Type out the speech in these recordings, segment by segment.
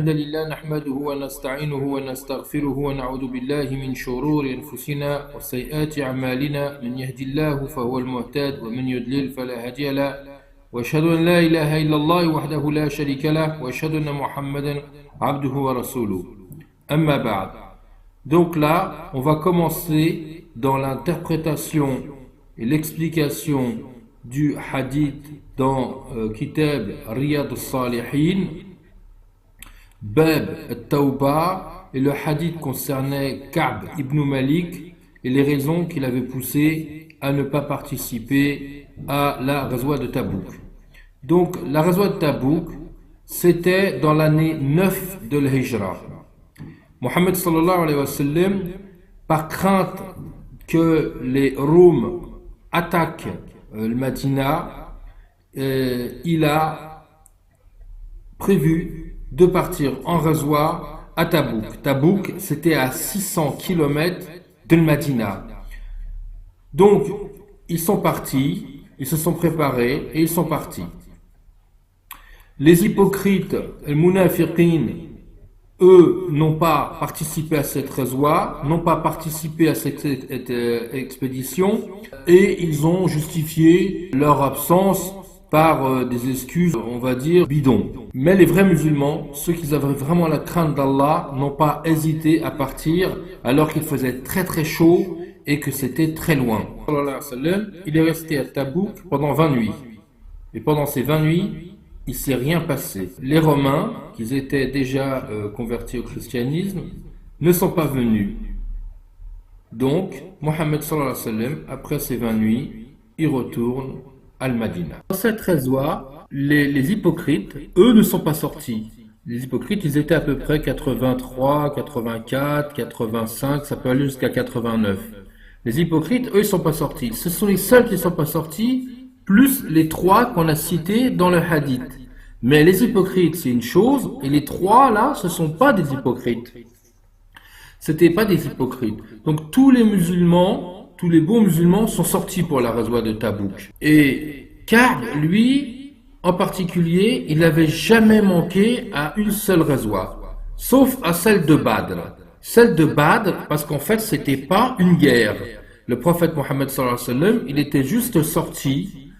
الحمد لله نحمده ونستعينه ونستغفره ونعوذ بالله من شرور أنفسنا وسيئات أعمالنا من يهدي الله فهو المهتد ومن يضلل فلا هادي له وأشهد أن لا إله إلا الله وحده لا شريك له وأشهد أن محمدا عبده ورسوله أما بعد. Donc là, on va commencer dans l'interprétation et l'explication du hadith dans Kitab Riyad al-Salihin, Bab al-Tawbah, et le hadith concernait Ka'b ibn Malik et les raisons qui l'avaient poussé à ne pas participer à la Ghazwa de Tabouk. Donc la Ghazwa de Tabouk, c'était dans l'année 9 de l'Hijra. Mohammed sallallahu alayhi wa sallam, par crainte que les Roms attaquent le Madina, il a prévu de partir en Ghazwa à Tabouk. Tabouk, c'était à 600 km de Madina. Donc, ils sont partis, ils se sont préparés et ils sont partis. Les hypocrites, les munafiqin, eux n'ont pas participé à cette Ghazwa, n'ont pas participé à cette expédition et ils ont justifié leur absence par des excuses, on va dire, bidons. Mais les vrais musulmans, ceux qui avaient vraiment la crainte d'Allah, n'ont pas hésité à partir alors qu'il faisait très très chaud et que c'était très loin. Il est resté à Tabouk pendant 20 nuits. Et pendant ces 20 nuits, il ne s'est rien passé. Les Romains, qui étaient déjà convertis au christianisme, ne sont pas venus. Donc, Mohammed sallallahu alayhi wa sallam, après ces 20 nuits, il retourne à Al-Madina. Dans cette Ghazwa, les hypocrites, eux, ne sont pas sortis. Les hypocrites, ils étaient à peu près 83, 84, 85, ça peut aller jusqu'à 89. Les hypocrites, eux, ils ne sont pas sortis. Ce sont les seuls qui ne sont pas sortis, plus les trois qu'on a cités dans le hadith. Mais les hypocrites, c'est une chose, et les trois, là, ce ne sont pas des hypocrites. C'était pas des hypocrites. Donc, tous les musulmans, tous les bons musulmans sont sortis pour la Ghazwa de Tabouk. Et Ka'b, lui, en particulier, il n'avait jamais manqué à une seule Ghazwa, sauf à celle de Badr. Celle de Badr, parce qu'en fait, c'était pas une guerre. Le prophète Mohammed sallallahu alayhi wa sallam, il était juste sorti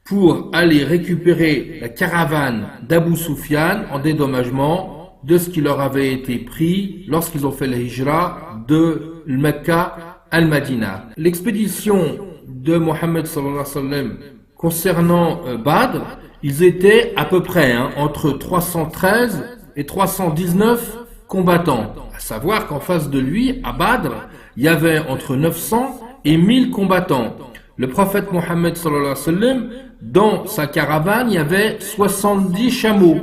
pour aller récupérer la caravane d'Abu Sufyan en dédommagement de ce qui leur avait été pris lorsqu'ils ont fait la hijra de Mecca à Al-Madina. L'expédition de Mohammed sallallahu alayhi wa sallam concernant Badr, ils étaient à peu près entre 313 et 319 combattants. À savoir qu'en face de lui, à Badr, il y avait entre 900 et 1000 combattants. Le prophète Mohammed sallallahu alayhi wa sallam, dans sa caravane, il y avait 70 chameaux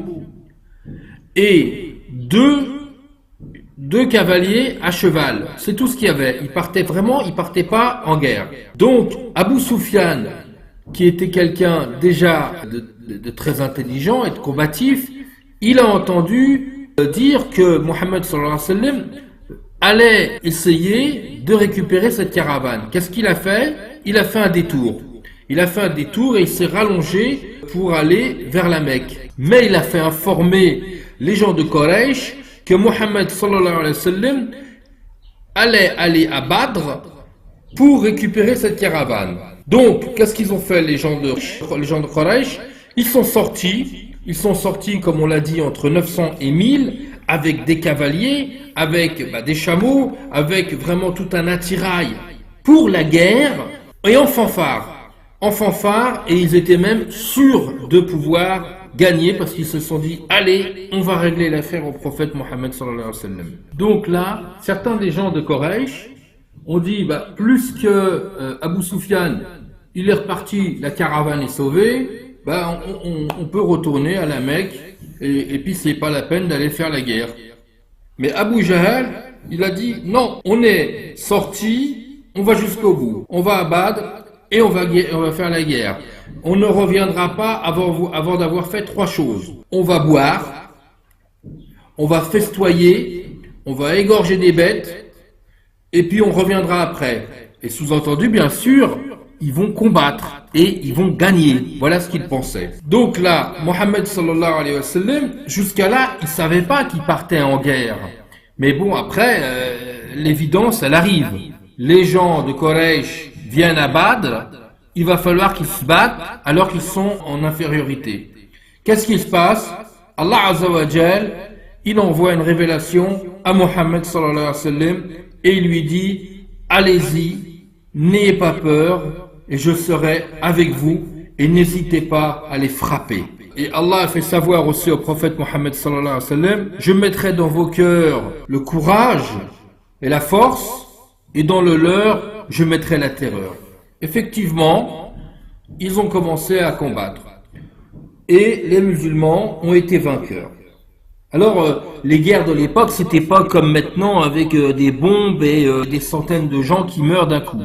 et deux cavaliers à cheval. C'est tout ce qu'il y avait. Ils partaient pas en guerre. Donc, Abu Sufyan, qui était quelqu'un déjà de très intelligent et de combatif, il a entendu dire que Mohammed sallallahu alayhi wa sallam allait essayer de récupérer cette caravane. Qu'est-ce qu'il a fait? Il a fait un détour. Il a fait un détour et il s'est rallongé pour aller vers la Mecque. Mais il a fait informer les gens de Quraysh que Mohammed sallallahu alayhi wa sallam allait aller à Badr pour récupérer cette caravane. Donc, qu'est-ce qu'ils ont fait les gens de Quraysh? Ils sont sortis, comme on l'a dit, entre 900 et 1000, avec des cavaliers, avec des chameaux, avec vraiment tout un attirail pour la guerre, et en fanfare, et ils étaient même sûrs de pouvoir gagner, parce qu'ils se sont dit, allez, on va régler l'affaire au prophète Mohammed sallallahu alayhi wa sallam. Donc là, certains des gens de Quraysh ont dit, plus que Abu Sufyan, il est reparti, la caravane est sauvée, on peut retourner à la Mecque, et puis c'est pas la peine d'aller faire la guerre. Mais Abu Jahl, il a dit, non, on est sorti, on va jusqu'au bout, on va à Badr, et on va faire la guerre. On ne reviendra pas avant d'avoir fait trois choses. On va boire, on va festoyer, on va égorger des bêtes, et puis on reviendra après. Et sous-entendu, bien sûr, ils vont combattre et ils vont gagner. Voilà ce qu'ils pensaient. Donc là, Mohammed sallallahu alayhi wa sallam, jusqu'à là, il savait pas qu'il partait en guerre. Mais bon, après, l'évidence, elle arrive. Les gens de Quraysh viennent à Badr, il va falloir qu'ils se battent alors qu'ils sont en infériorité. Qu'est-ce qui se passe? Allah Azza wa Jal, il envoie une révélation à Mohammed sallallahu alayhi wa sallam et il lui dit, allez-y, n'ayez pas peur et je serai avec vous et n'hésitez pas à les frapper. Et Allah a fait savoir aussi au prophète Mohammed sallallahu alayhi wa sallam, je mettrai dans vos cœurs le courage et la force et dans le leur, je mettrai la terreur. Effectivement, ils ont commencé à combattre et les musulmans ont été vainqueurs. Alors, les guerres de l'époque, c'était pas comme maintenant avec des bombes et des centaines de gens qui meurent d'un coup.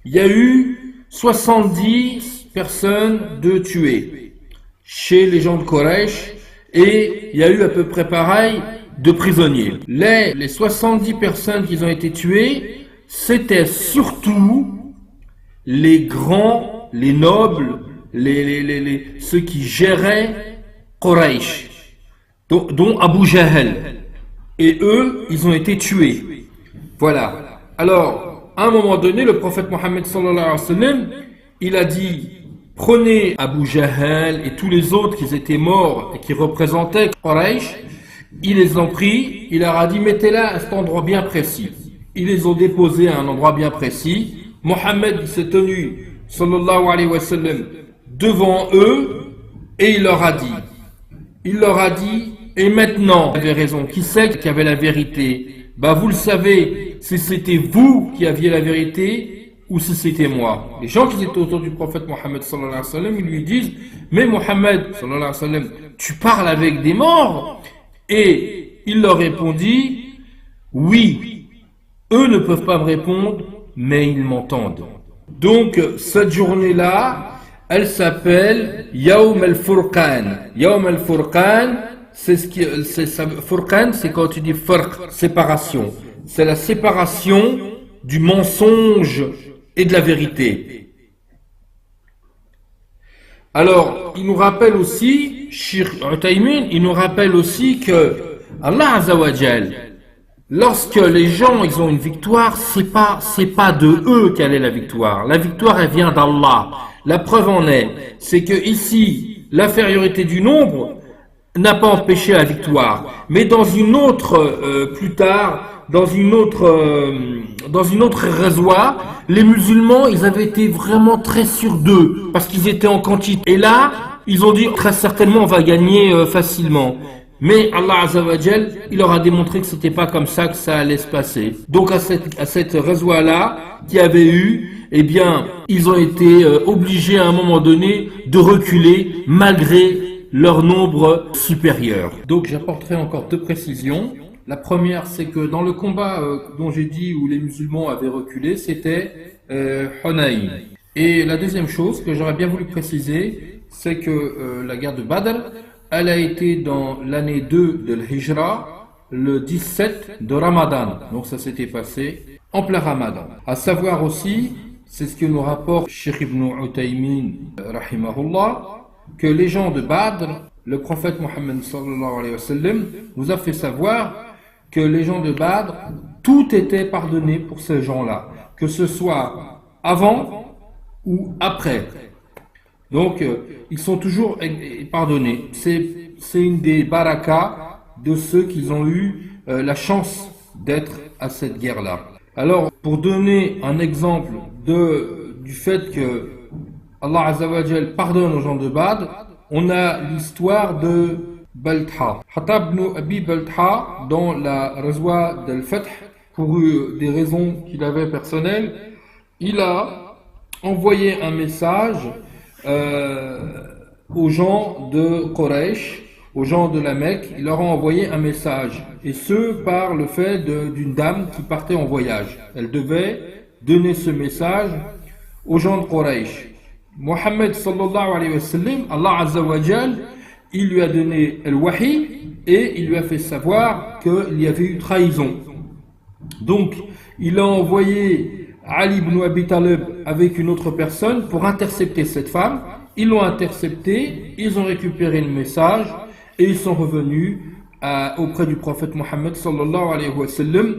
Il y a eu 70 personnes de tuées chez les gens de Quraysh et il y a eu à peu près pareil de prisonniers. Les 70 personnes qui ont été tuées, c'était surtout les grands, les nobles, ceux qui géraient Quraysh, dont Abu Jahl. Et eux, ils ont été tués. Voilà. Alors, à un moment donné, le prophète Mohammed sallallahu alayhi wa sallam, il a dit, prenez Abu Jahl et tous les autres qui étaient morts et qui représentaient Quraysh, il les a pris, il leur a dit, mettez-la à cet endroit bien précis. Ils les ont déposés à un endroit bien précis. Mohammed s'est tenu, sallallahu alayhi wa sallam, devant eux et il leur a dit, et maintenant, vous avez raison, qui c'est qui avait la vérité? Bah, vous le savez, si c'était vous qui aviez la vérité ou si c'était moi. Les gens qui étaient autour du prophète Mohammed sallallahu alayhi wa sallam, ils lui disent, mais Mohammed sallallahu alayhi wa sallam, tu parles avec des morts? Et il leur répondit, oui, eux ne peuvent pas me répondre, mais ils m'entendent. Donc, cette journée-là, elle s'appelle Yawm al-Furqan. Yawm al-Furqan, Furqan, c'est quand tu dis farq, séparation. C'est la séparation du mensonge et de la vérité. Alors, il nous rappelle aussi, Cheikh Uthaymin, il nous rappelle aussi que Allah Azza wa Jal, lorsque les gens ils ont une victoire, c'est pas de eux quelle est la victoire. La victoire elle vient d'Allah. La preuve en est, c'est que ici l'infériorité du nombre n'a pas empêché la victoire, mais dans une autre plus tard, dans une autre razoua, les musulmans ils avaient été vraiment très sûrs d'eux parce qu'ils étaient en quantité. Et là, ils ont dit très certainement on va gagner facilement. Mais Allah Azza wa Jal, il leur a démontré que c'était pas comme ça que ça allait se passer. Donc à cette razoua-là, qui avait eu, eh bien, ils ont été obligés à un moment donné de reculer malgré leur nombre supérieur. Donc j'apporterai encore deux précisions. La première, c'est que dans le combat dont j'ai dit où les musulmans avaient reculé, c'était Hunayn. Et la deuxième chose que j'aurais bien voulu préciser, c'est que la guerre de Badr, elle a été dans l'année 2 de l'Hijra, le 17 de Ramadan. Donc ça s'était passé en plein Ramadan. À savoir aussi, c'est ce que nous rapporte Cheikh Ibn Uthaymin, rahimahullah, que les gens de Badr, le prophète Mohammed sallallahu alayhi wa sallam, nous a fait savoir que les gens de Badr, tout était pardonné pour ces gens-là, que ce soit avant ou après. Donc, ils sont toujours pardonnés. C'est une des barakas de ceux qui ont eu la chance d'être à cette guerre-là. Alors, pour donner un exemple du fait que Allah Azza wa Jal pardonne aux gens de Badr, on a l'histoire de Baltha. Hatab ibn Abi Baltha, dans la Razwa d'Al-Fath, pour des raisons qu'il avait personnelles, il a envoyé un message aux gens de Quraysh, aux gens de la Mecque. Il leur a envoyé un message, et ce par le fait d'une dame qui partait en voyage. Elle devait donner ce message aux gens de Quraysh. Mohammed sallallahu alayhi wa sallam, Allah Azza wa Jal, il lui a donné le wahi et il lui a fait savoir qu'il y avait eu trahison. Donc il a envoyé Ali ibn Abi Talib avec une autre personne pour intercepter cette femme. Ils l'ont intercepté, ils ont récupéré le message et ils sont revenus auprès du prophète Mohammed sallallahu alayhi wa sallam.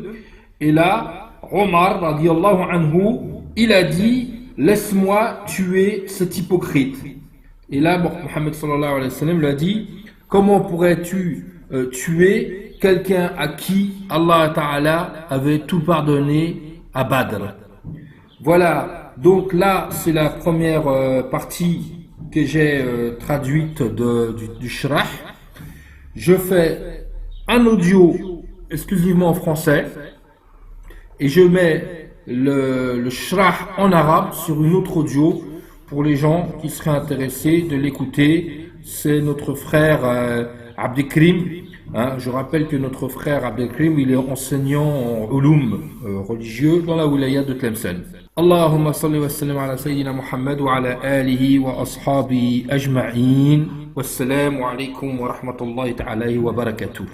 Et là, Omar radiyallahu anhu, il a dit: laisse-moi tuer cet hypocrite. Et là, Mohammed sallallahu alayhi wa sallam lui a dit: comment pourrais-tu tuer quelqu'un à qui Allah Ta'ala avait tout pardonné à Badr? Voilà, donc là, c'est la première partie que j'ai traduite du Shrah. Je fais un audio exclusivement en français et je mets le Shrah en arabe sur une autre audio pour les gens qui seraient intéressés de l'écouter. C'est notre frère Abdelkrim. Je rappelle que notre frère Abdelkrim, il est enseignant en ulum religieux dans la wilaya de Tlemcen. Allahumma salli wa sallim ala sayyidina Muhammad wa ala alihi wa ashabihi ajma'in. Wassalamu alaikum wa rahmatullahi ta'ala wa barakatuh.